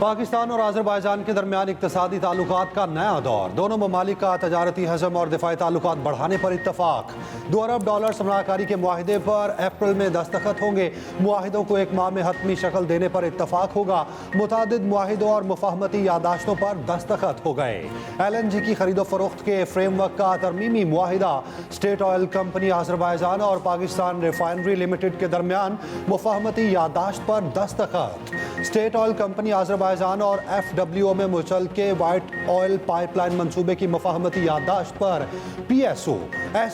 पाकिस्तान और आज़रबाईजान के दरमियान इक्तिसादी ताल्लुकात का नया दौर। दोनों ममालिक का तजारती हजम और दिफाई ताल्लुकात बढ़ाने पर इत्तफाक। $2 अरब सरमाकारी के मुआहिदे पर अप्रैल में दस्तखत होंगे। मुआहिदों को एक माह में हतमी शक्ल देने पर इत्तफाक होगा। मुतादिद मुआहिदों और मुफाहमती यादाश्तों पर दस्तखत हो गए। LNG की खरीदो फरोख्त के फ्रेमवर्क का तरमीमी मुआहिदा। स्टेट ऑयल कंपनी आज़रबाईजान और पाकिस्तान रिफाइनरी लिमिटेड के दरमियान मुफाहमती यादाश्त पर दस्तखत। स्टेट ऑयल कंपनी आज़रबाईजान और FWO में मुचलके वाइट ऑयल पाइपलाइन मंसूबे की मुफाहमती यादाश्त पर PSO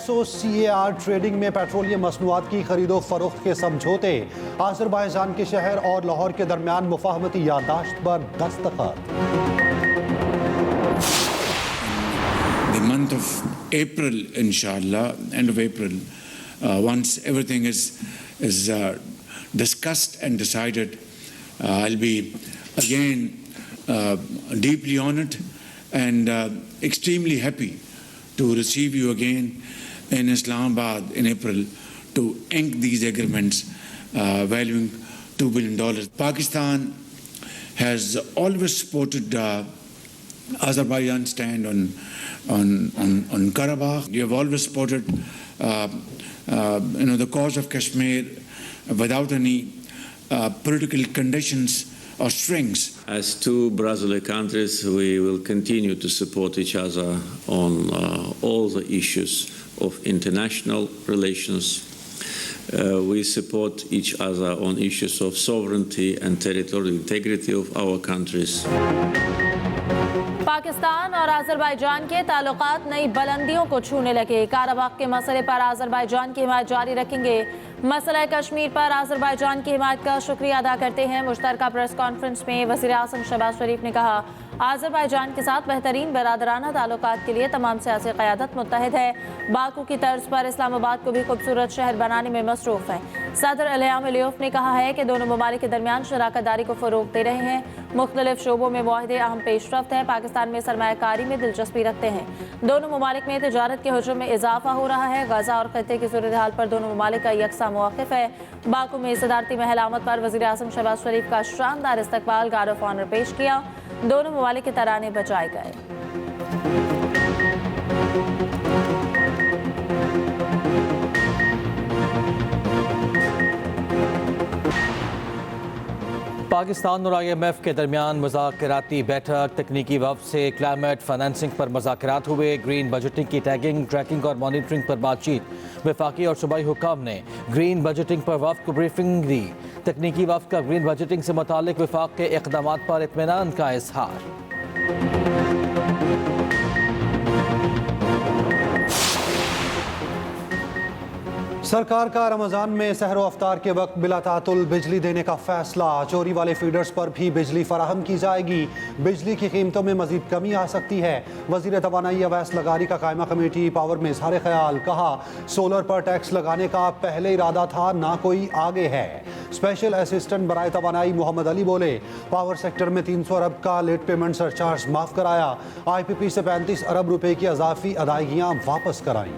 SOCAR ट्रेडिंग में पेट्रोलियम मसनूआत की खरीदो फरोख्त के समझौते। आज़रबाईजान के शहर और लाहौर के दरमियान मुफाहमती यादाश्त पर दस्तखत। The month of April, inshallah, end of April, once everything is discussed and decided, I'll be again deeply honored and extremely happy to receive you again in Islamabad in April to ink these agreements valuing $2 billion. Pakistan has always supported Azerbaijan's stand on Karabakh. You have always supported the cause of Kashmir without any political conditions or strings. As two brotherly countries, we will continue to support each other on all the issues of international relations. We support each other on issues of sovereignty and territorial integrity of our countries. Pakistan और Azerbaijan के ताल्लुकात नई बुलंदियों को छूने लगे। Karabakh के मसले पर आज़रबाईजान की हिमायत जारी रखेंगे। मसला कश्मीर पर आज़रबाईजान की हिमायत का शुक्रिया अदा करते हैं। मुश्तरका प्रेस कॉन्फ्रेंस में वज़ीर आज़म शहबाज शरीफ ने कहा, आज़रबाईजान के साथ बेहतरीन बरादराना ताल्लुकात के लिए तमाम सियासी क़यादत मुत्तहिद है। बाकू की तर्ज पर इस्लामाबाद को भी खूबसूरत शहर बनाने में मसरूफ़ है। सदर इल्हाम अलियफ ने कहा है कि दोनों ममालिक के दरमियान शराकत दारी को फ़रोग़ दे रहे हैं। मुख्तलिफ शोबों में मुआहिदे अहम पेशरफ्त है। पाकिस्तान में सरमायाकारी में दिलचस्पी रखते हैं। दोनों ममालिक में तजारत के हजम में इजाफा हो रहा है। गजा और खत्ते की सूरत हाल पर दोनों ममालिक का यकसा मौक़िफ़ है। बाकू में सदारती महल आमद पर वज़ीर आज़म शहबाज शरीफ का शानदार इस्तकबाल, गार्ड ऑफ ऑनर पेश किया। दोनों ममालिक के तराने बजाए गए। पाकिस्तान और IMF के दरमियान मुज़ाकराती बैठक। तकनीकी वफ़द से क्लाइमेट फाइनेंसिंग पर मुज़ाकरात हुए। ग्रीन बजटिंग की टैगिंग, ट्रैकिंग और मॉनिटरिंग पर बातचीत। वफाकी और सूबाई हुक्काम ने ग्रीन बजटिंग पर वफ़द को ब्रीफिंग दी। तकनीकी वफ़द का ग्रीन बजटिंग से मुताल्लिक़ वफाक के इक़दामात पर इत्मीनान का इज़हार। सरकार का रमज़ान में सहरो अफ्तार के वक्त बिला तातुल बिजली देने का फैसला। चोरी वाले फीडर्स पर भी बिजली फराहम की जाएगी। बिजली की कीमतों में मजीद कमी आ सकती है। वज़ीर तवानाई अवैस लगारी का कायमा कमेटी पावर में इज़हार ख्याल। कहा, सोलर पर टैक्स लगाने का पहले इरादा था, ना कोई आगे है। स्पेशल असिस्टेंट बराए तवानाई मोहम्मद अली बोले, पावर सेक्टर में 300 अरब का लेट पेमेंट सरचार्ज माफ़ कराया। IPP से 35 अरब रुपए की अजाफी अदायगियाँ वापस कराई।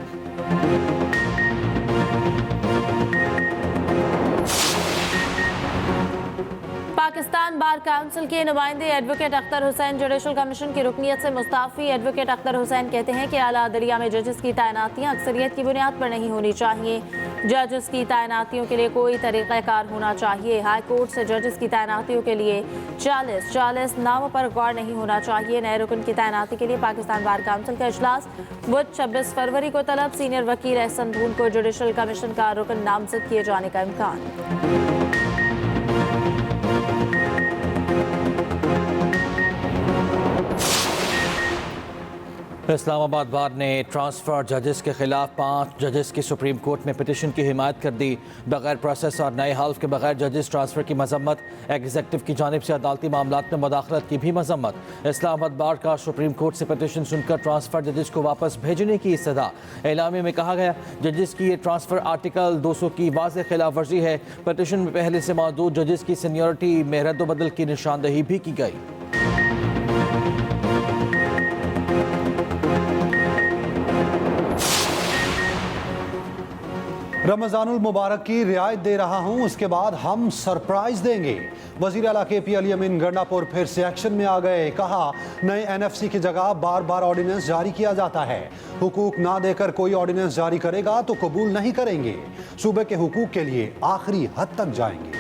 पाकिस्तान बार काउंसिल के नुमाइंदे advocate Akhtar Hussain judicial commission की रुकनियत से मुस्ताफ़ी। एडवोकेट अख्तर हुसैन कहते हैं कि आला अदलिया में जजेस की तैनातियाँ अक्सरियत की बुनियाद पर नहीं होनी चाहिए। जजेस की तैनातियों के लिए कोई तरीक़ाकार होना चाहिए। हाई कोर्ट से जजेस की तैनातियों के लिए 40 नामों पर गौर नहीं होना चाहिए। नए रुकन की तैनाती के लिए पाकिस्तान बार काउंसिल का इजलास बुध 26 फरवरी को तलब। सीनियर वकील एहसन धून को जुडिशल कमीशन का रुकन नामजद किए जाने का इम्कान। इस्लामाबाद बार ने ट्रांसफ़र जजेस के खिलाफ 5 जजेस की सुप्रीम कोर्ट में पिटीशन की हिमायत कर दी। बगैर प्रोसेस और नए हल्फ के बगैर जजेस ट्रांसफ़र की मजम्मत। एग्जीक्यूटिव की जानिब से अदालती मामलात में मुदाखलत की भी मजम्मत। इस्लामाबाद बार का सुप्रीम कोर्ट से पिटीशन सुनकर ट्रांसफ़र जजेस को वापस भेजने की इस्तदा। एलामे में कहा गया, जजेस की ये ट्रांसफ़र आर्टिकल 200 की वाज़ेह खिलाफ वर्जी है। पिटीशन में पहले से मौजूद जजेस की सीनियरिटी में रद्द-ओ-बदल की निशानदही भी की गई। रमजानुल मुबारक की रियायत दे रहा हूं, उसके बाद हम सरप्राइज देंगे। वजीर आला KP अली अमीन गंडापुर फिर से एक्शन में आ गए। कहा, नए NFC की जगह बार बार ऑर्डिनेंस जारी किया जाता है। हुकूक ना देकर कोई ऑर्डिनेंस जारी करेगा तो कबूल नहीं करेंगे। सूबे के हुकूक के लिए आखिरी हद तक जाएंगे।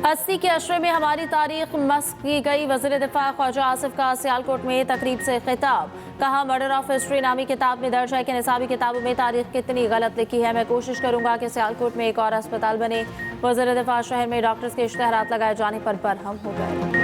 80 के अशरे में हमारी तारीख मस्क की गई। वज़ीर दिफा ख्वाजा आसिफ का सियालकोट में तकरीब से खिताब। कहा, मर्डर ऑफ हिस्ट्री नामी किताब में दर्ज है कि निसाबी किताबों में तारीख कितनी गलत लिखी है। मैं कोशिश करूंगा कि सियालकोट में एक और अस्पताल बने। वज़ीर दिफा शहर में डॉक्टर्स के इश्तिहारात लगाए जाने पर बरहम हो गए।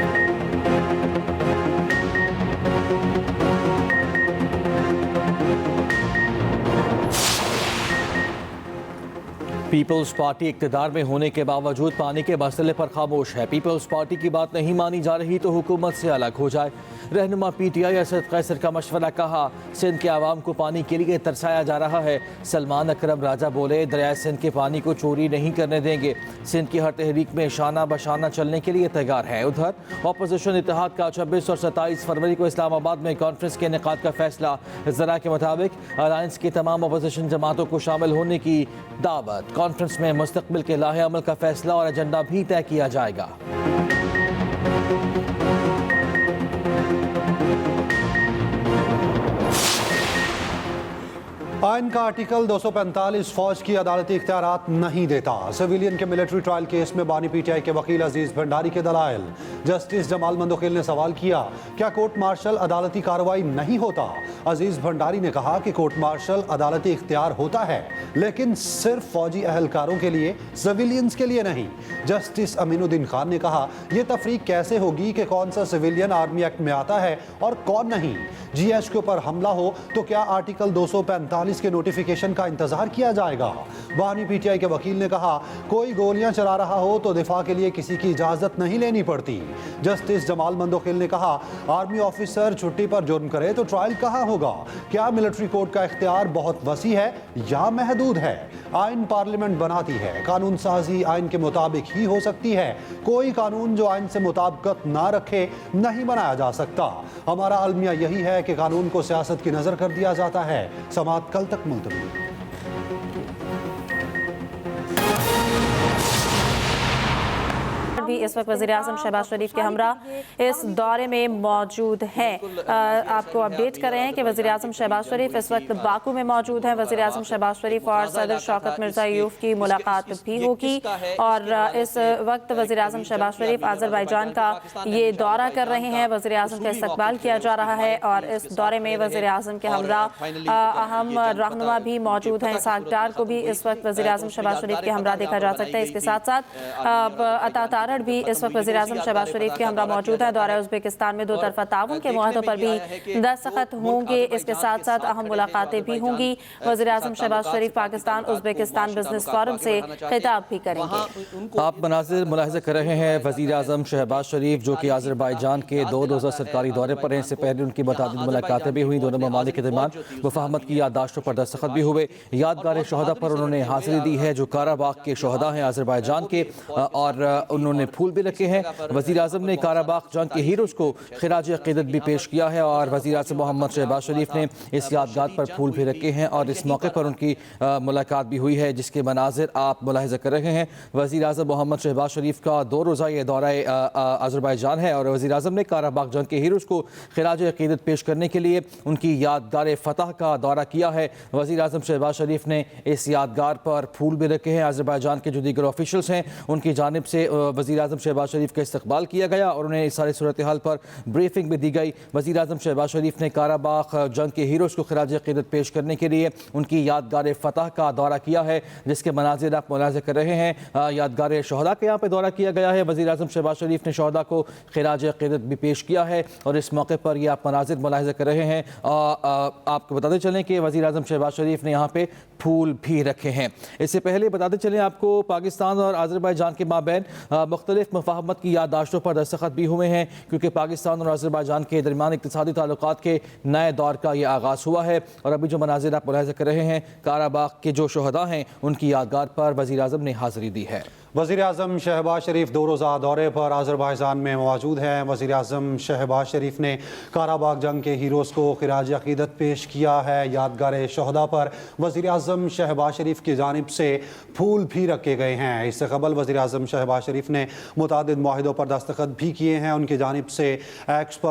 पीपल्स पार्टी इक़्तिदार में होने के बावजूद पानी के मसले पर खामोश है। पीपल्स पार्टी की बात नहीं मानी जा रही तो हुकूमत से अलग हो जाए। रहनुमा PTI असद कैसर का मशवरा। कहा, सिंध के आवाम को पानी के लिए तरसाया जा रहा है। सलमान अकरम राजा बोले, दरिया सिंध के पानी को चोरी नहीं करने देंगे। सिंध की हर तहरीक में शाना बशाना चलने के लिए तैयार है। उधर अपोजिशन इत्तेहाद का 26 और 27 फरवरी को इस्लामाबाद में कॉन्फ्रेंस के इनेकाद का फैसला। ज़रा के मुताबिक अलायंस की तमाम अपोजिशन जमातों को शामिल होने की दावत। कॉन्फ्रेंस में मुस्तकबिल के लाहे अमल का फैसला और एजेंडा भी तय किया जाएगा। आइन का आर्टिकल 245 फौज की अदालती इख्तियारात नहीं देता। सिविलियन के मिलिट्री ट्रायल केस में बानी PTI के वकील अजीज भंडारी के दलाइल। जस्टिस जमाल मंदोखिल ने सवाल किया, क्या कोर्ट मार्शल अदालती कार्रवाई नहीं होता? अजीज भंडारी ने कहा कि कोर्ट मार्शल अदालती इख्तियार होता है, लेकिन सिर्फ फौजी अहलकारों के लिए, सिविलियंस के लिए नहीं। जस्टिस अमीनुद्दीन खान ने कहा, यह तफरीक कैसे होगी कि कौन सा सिविलियन आर्मी एक्ट में आता है और कौन नहीं? GH के ऊपर हमला हो तो क्या आर्टिकल 245 के नोटिफिकेशन का इंतजार किया जाएगा? बानी PTI के वकील ने कहा, कोई गोलियां चला रहा हो तो दिफा के लिए किसी की इजाजत नहीं लेनी पड़ती। जस्टिस जमाल मंदोखिल ने कहा, आर्मी ऑफिसर छुट्टी पर जुर्म करे तो ट्रायल कहां होगा? क्या मिलिट्री कोर्ट का इख्तियार बहुत वसी है या महदूद है? आइन पार्लियामेंट बनाती है, कानून साजी आइन के मुताबिक ही हो सकती है। कोई कानून जो आइन से मुताबिकत ना रखे नहीं बनाया जा सकता। हमारा अलमिया यही है कि कानून को सियासत की नजर कर दिया जाता है। समाअत कल तक मुलतवी। भी इस वक्त वज़ीर आज़म शहबाज शरीफ के हमरा इस दौरे में मौजूद हैं। आपको अपडेट कर रहे हैं कि वज़ीर आज़म शहबाज शरीफ इस वक्त बाकू में मौजूद हैं। वज़ीर आज़म शहबाज शरीफ और सदर शौकत मिर्ज़ा यूफ की मुलाकात भी होगी और इस वक्त वज़ीर आज़म शहबाज शरीफ आज़रबाईजान का ये दौरा कर रहे हैं। वज़ीर आज़म का इस्तकबाल किया जा रहा है और इस दौरे में वज़ीर आज़म के हमरा अहम रहनुमा भी मौजूद हैं। इसहाक डार को भी इस वक्त वज़ीर आज़म शहबाज शरीफ के हमरा देखा जा सकता है। इसके साथ साथ अता भी इस वक्त वज़ीर आज़म शहबाज शरीफ के हमरा मौजूद है। दौरा उज़्बेकिस्तान में 2 तरफ़ा ताउन के मुआहदों पर भी दस्तखत होंगे। इसके साथ साथ अहम मुलाकातें भी होंगी। वज़ीर आज़म शहबाज शरीफ पाकिस्तान उज़्बेकिस्तान बिजनेस फोरम से खिताब भी करेंगे। आप मनाज़िर मुलाहिज़ा कर रहे हैं वज़ीर आज़म शहबाज शरीफ जो कि आज़रबाईजान के 2 रोज़ा सरकारी दौरे पर हैं। इससे पहले उनकी मुतादिद मुलाकातें भी हुई। दोनों ममालिक के दरमियान मुफ़ाहमत की याददाश्तों पर दस्तखत भी हुए। यादगार शहदा पर उन्होंने हाज़िरी दी है जो काराबाग के शहदा हैं आज़रबाईजान के, और उन्होंने फूल भी रखे हैं। वज़ीर आज़म ने काराबाग जंग के हीरोज़ को खिराज अक़ीदत भी पेश किया है और वज़ीर आज़म मोहम्मद शहबाज शरीफ ने इस यादगार पर फूल भी रखे हैं और इस मौके पर उनकी मुलाकात भी हुई है जिसके मनाजिर आप मुलाहिज़ा कर रहे हैं। वज़ीर आज़म मोहम्मद शहबाज शरीफ का 2 रोज़ा ये दौरा आज़रबाईजान है और वज़ीर आज़म ने काराबाग जंग के हीरोज़ को खिराज अक़ीदत पेश करने के लिए उनकी यादगार फ़तह का दौरा किया है। वज़ीर आज़म शहबाज शरीफ ने इस यादगार पर फूल भी रखे हैं। आज़रबाईजान के जो दीगर ऑफिशल्स हैं उनकी जानिब से वज़ीर आज़म शहबाज शरीफ का इस्तकबाल किया गया और उन्हें इस सारी सूरत हाल पर ब्रीफिंग भी दी गई। वज़ीर आज़म शहबाज शरीफ ने काराबाग जंग के हीरोज़ को खिराज अक़ीदत पेश करने के लिए उनकी यादगार फ़तह का दौरा किया है जिसके मनाज़िर आप मुलाहिज़ा कर रहे हैं। यादगार शहदा का यहाँ पर दौरा किया गया है। वज़ीर आज़म शहबाज शरीफ ने शहदा को खिराज अक़ीदत भी पेश किया है और इस मौके पर यह आप मनाज़िर मुलाहिज़ा कर रहे हैं। आपको बताते चलें कि वज़ीर आज़म शहबाज शरीफ ने यहाँ पर फूल भी रखे हैं। इससे पहले बताते चलें आपको पाकिस्तान और आज़रबाईजान के माबैन मुख्तलिफ मुफ़ाहमत की याददाश्तों पर दस्तखत भी हुए हैं क्योंकि पाकिस्तान और आज़रबाईजान के दरमियान इक़्तिसादी ताल्लुकात के नए दौर का ये आगाज़ हुआ है और अभी जो मनाज़िर आप मुलाहिज़ा कर रहे हैं काराबाग के जो शहदा हैं उनकी यादगार पर वज़ीर आज़म ने हाज़िरी दी है। वज़ीर आज़म शहबाज शरीफ 2 रोज़ा दौरे पर अज़रबैजान में मौजूद हैं। वज़ीर आज़म शहबाज शरीफ ने काराबाग जंग के हीरोज़ को खिराज अक़ीदत पेश किया है। यादगार शहदा पर वज़ीर आज़म शहबाज शरीफ की जानिब से फूल भी रखे गए हैं। इससे कबल वज़ीर आज़म शहबाज शरीफ ने मुतादिद मुआहिदों पर दस्तखत भी किए हैं। उनकी जानिब से एक्स पर